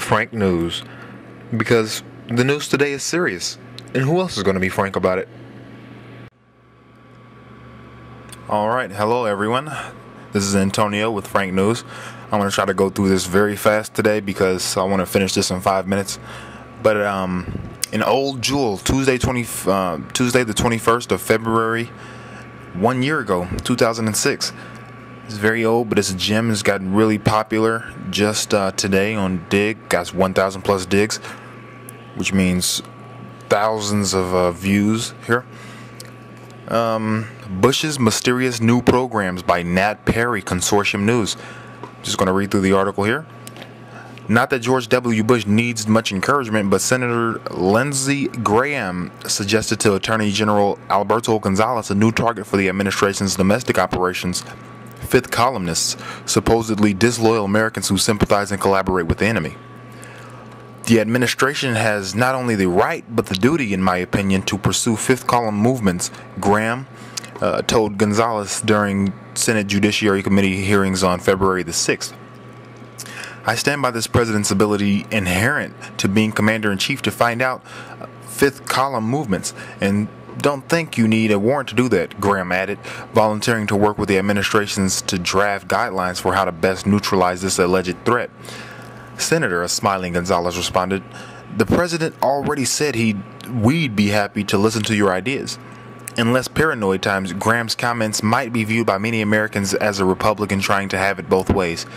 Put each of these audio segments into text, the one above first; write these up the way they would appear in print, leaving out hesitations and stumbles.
frank news, because the news today is serious, and who else is going to be frank about it? Alright, hello everyone. This is Antonio with Frank News. I'm going to try to go through this very fast today because I want to finish this in 5 minutes. But in Old Jewel, Tuesday the 21st of February, 1 year ago, 2006. It's very old, but it's a gem. It's gotten really popular just today on Dig. Got 1,000 plus digs, which means thousands of views here. Bush's mysterious new programs by Nat Perry, Consortium News. Just going to read through the article here. Not that George W. Bush needs much encouragement, but Senator Lindsey Graham suggested to Attorney General Alberto Gonzales a new target for the administration's domestic operations. Fifth columnists, supposedly disloyal Americans who sympathize and collaborate with the enemy. The administration has not only the right, but the duty, in my opinion, to pursue fifth column movements, Graham told Gonzales during Senate Judiciary Committee hearings on February the 6th. I stand by this president's ability inherent to being commander-in-chief to find out fifth column movements, and don't think you need a warrant to do that, Graham added, volunteering to work with the administrations to draft guidelines for how to best neutralize this alleged threat. Senator, a smiling Gonzales responded, the president already said we'd be happy to listen to your ideas. In less paranoid times, Graham's comments might be viewed by many Americans as a Republican trying to have it both ways,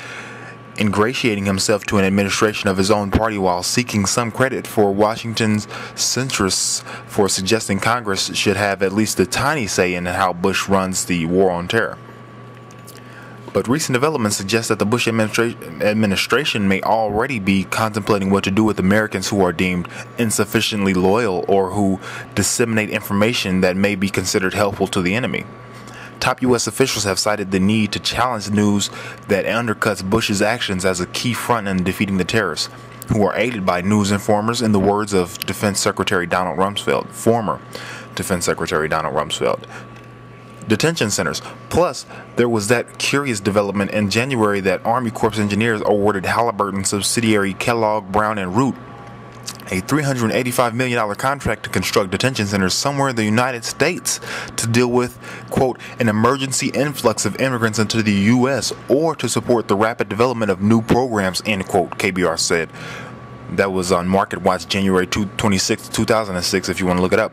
ingratiating himself to an administration of his own party while seeking some credit for Washington's centrists for suggesting Congress should have at least a tiny say in how Bush runs the war on terror. But recent developments suggest that the Bush administration may already be contemplating what to do with Americans who are deemed insufficiently loyal or who disseminate information that may be considered helpful to the enemy. Top U.S. officials have cited the need to challenge news that undercuts Bush's actions as a key front in defeating the terrorists, who are aided by news informers, in the words of Defense Secretary Donald Rumsfeld, former Defense Secretary Donald Rumsfeld. Detention centers. Plus, there was that curious development in January that Army Corps engineers awarded Halliburton subsidiary Kellogg, Brown & Root a $385 million contract to construct detention centers somewhere in the United States to deal with, quote, an emergency influx of immigrants into the U.S. or to support the rapid development of new programs, end quote, KBR said. That was on Market Watch January 26, 2006, if you want to look it up.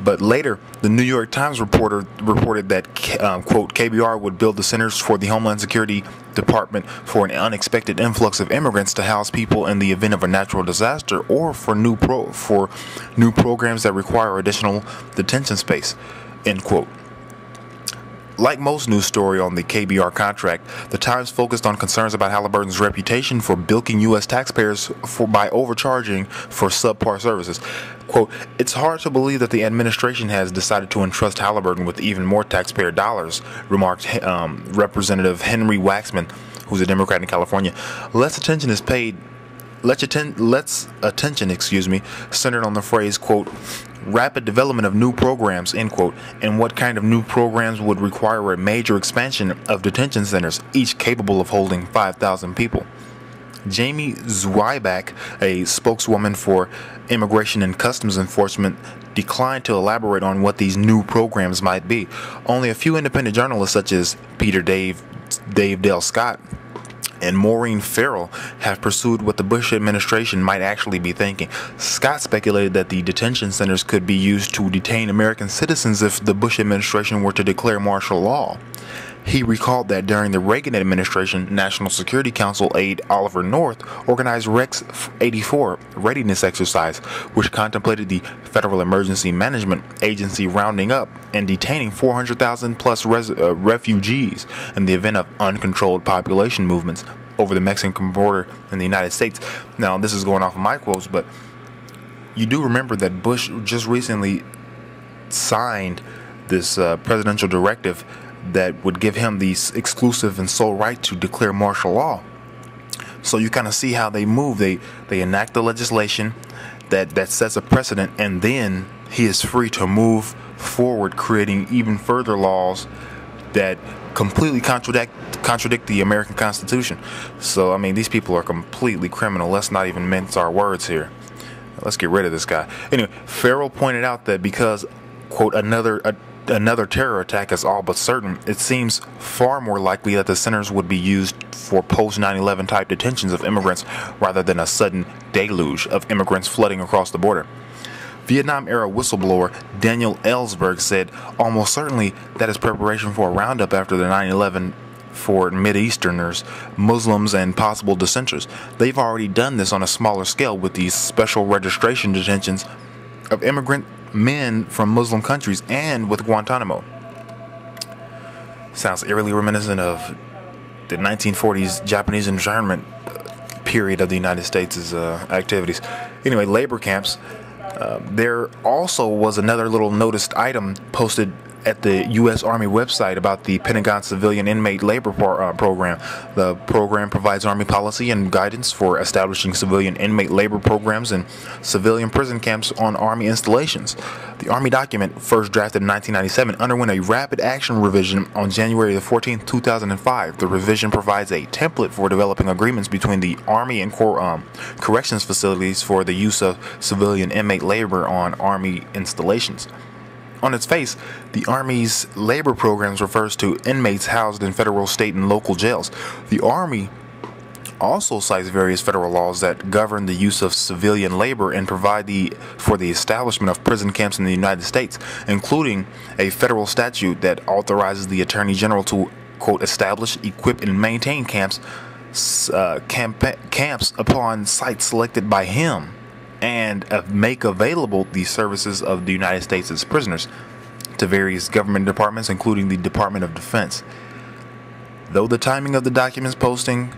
But later, the New York Times reported that, quote, KBR would build the centers for the Homeland Security Department for an unexpected influx of immigrants to house people in the event of a natural disaster or for new programs that require additional detention space, end quote. Like most news story on the KBR contract, the Times focused on concerns about Halliburton's reputation for bilking U.S. taxpayers by overcharging for subpar services. Quote, it's hard to believe that the administration has decided to entrust Halliburton with even more taxpayer dollars, remarked Representative Henry Waxman, who's a Democrat in California. Less attention, centered on the phrase, quote, rapid development of new programs, end quote, and what kind of new programs would require a major expansion of detention centers, each capable of holding 5,000 people. Jamie Zweiback, a spokeswoman for Immigration and Customs Enforcement, declined to elaborate on what these new programs might be. Only a few independent journalists such as Peter Dave Dale Scott and Maureen Farrell have pursued what the Bush administration might actually be thinking. Scott speculated that the detention centers could be used to detain American citizens if the Bush administration were to declare martial law. He recalled that during the Reagan administration, National Security Council aide Oliver North organized Rex 84 readiness exercise, which contemplated the Federal Emergency Management Agency rounding up and detaining 400,000 plus refugees in the event of uncontrolled population movements over the Mexican border in the United States. Now, this is going off of my quotes, but you do remember that Bush just recently signed this presidential directive that would give him the exclusive and sole right to declare martial law. So you kind of see how they move. They enact the legislation that sets a precedent, and then he is free to move forward, creating even further laws that completely contradict the American Constitution. So, I mean, these people are completely criminal. Let's not even mince our words here. Let's get rid of this guy. Anyway, Farrell pointed out that because, quote, another terror attack is all but certain, it seems far more likely that the centers would be used for post 9/11 type detentions of immigrants rather than a sudden deluge of immigrants flooding across the border. Vietnam-era whistleblower Daniel Ellsberg said almost certainly that is preparation for a roundup after the 9/11 for Mideasterners, Muslims, and possible dissenters. They've already done this on a smaller scale with these special registration detentions of immigrant men from Muslim countries and with Guantanamo. Sounds eerily reminiscent of the 1940s Japanese internment period of the United States' activities. Anyway, labor camps. There also was another little noticed item posted at the U.S. Army website about the Pentagon Civilian Inmate Labor Program. The program provides Army policy and guidance for establishing civilian inmate labor programs in civilian prison camps on Army installations. The Army document, first drafted in 1997, underwent a rapid action revision on January the 14th, 2005. The revision provides a template for developing agreements between the Army and corrections facilities for the use of civilian inmate labor on Army installations. On its face, the Army's labor programs refers to inmates housed in federal, state, and local jails. The Army also cites various federal laws that govern the use of civilian labor and provide for the establishment of prison camps in the United States, including a federal statute that authorizes the Attorney General to, quote, establish, equip, and maintain camps upon sites selected by him, and make available the services of the United States as prisoners to various government departments, including the Department of Defense. Though the timing of the document's posting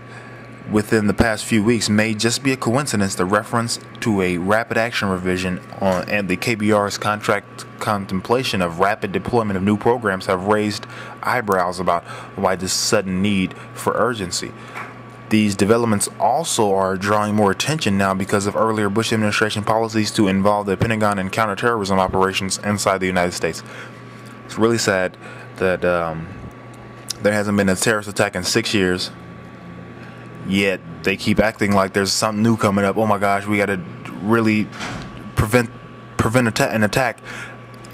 within the past few weeks may just be a coincidence, the reference to a rapid action revision and the KBR's contract contemplation of rapid deployment of new programs have raised eyebrows about why this sudden need for urgency. These developments also are drawing more attention now because of earlier Bush administration policies to involve the Pentagon in counterterrorism operations inside the United States. It's really sad that there hasn't been a terrorist attack in 6 years, yet they keep acting like there's something new coming up. Oh my gosh, we got to really prevent an attack.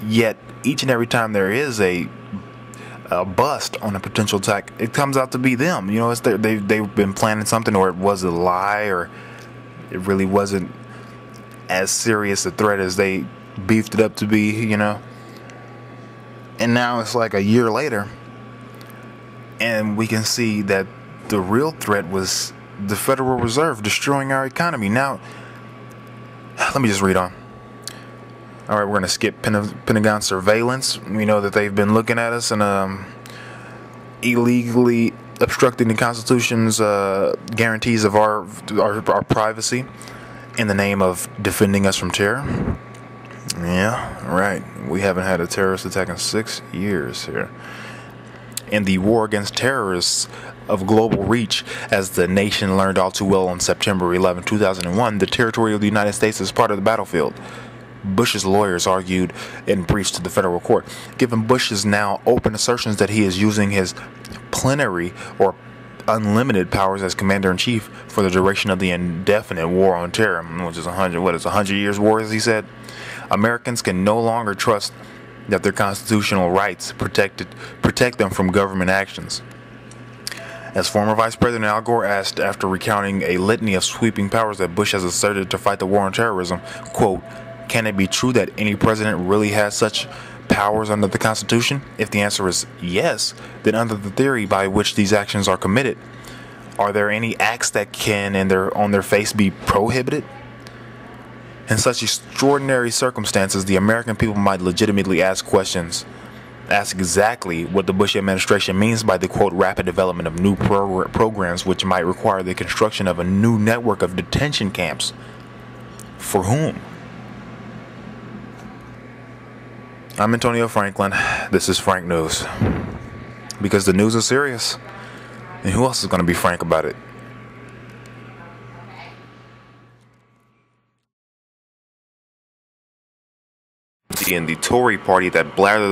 Yet each and every time there is a bust on a potential attack, it comes out to be them. You know, they've been planning something, or it was a lie, or it really wasn't as serious a threat as they beefed it up to be, you know. And now it's like a year later, and we can see that the real threat was the Federal Reserve destroying our economy. Now, let me just read on. All right, we're going to skip Pentagon surveillance. We know that they've been looking at us and illegally obstructing the Constitution's guarantees of our privacy in the name of defending us from terror. Yeah, right. We haven't had a terrorist attack in 6 years here. In the war against terrorists of global reach, as the nation learned all too well on September 11, 2001, the territory of the United States is part of the battlefield. Bush's lawyers argued in briefs to the federal court. Given Bush's now open assertions that he is using his plenary or unlimited powers as commander-in-chief for the duration of the indefinite war on terror, which is 100 years war, as he said, Americans can no longer trust that their constitutional rights protect them from government actions. As former Vice President Al Gore asked after recounting a litany of sweeping powers that Bush has asserted to fight the war on terrorism, quote, "Can it be true that any president really has such powers under the Constitution? If the answer is yes, then under the theory by which these actions are committed, are there any acts that can, on their face, be prohibited? In such extraordinary circumstances, the American people might legitimately ask exactly what the Bush administration means by the, quote, rapid development of new programs which might require the construction of a new network of detention camps. For whom?" I'm Antonio Franklin. This is Frank News. Because the news is serious. And who else is going to be frank about it? In the Tory party that blathered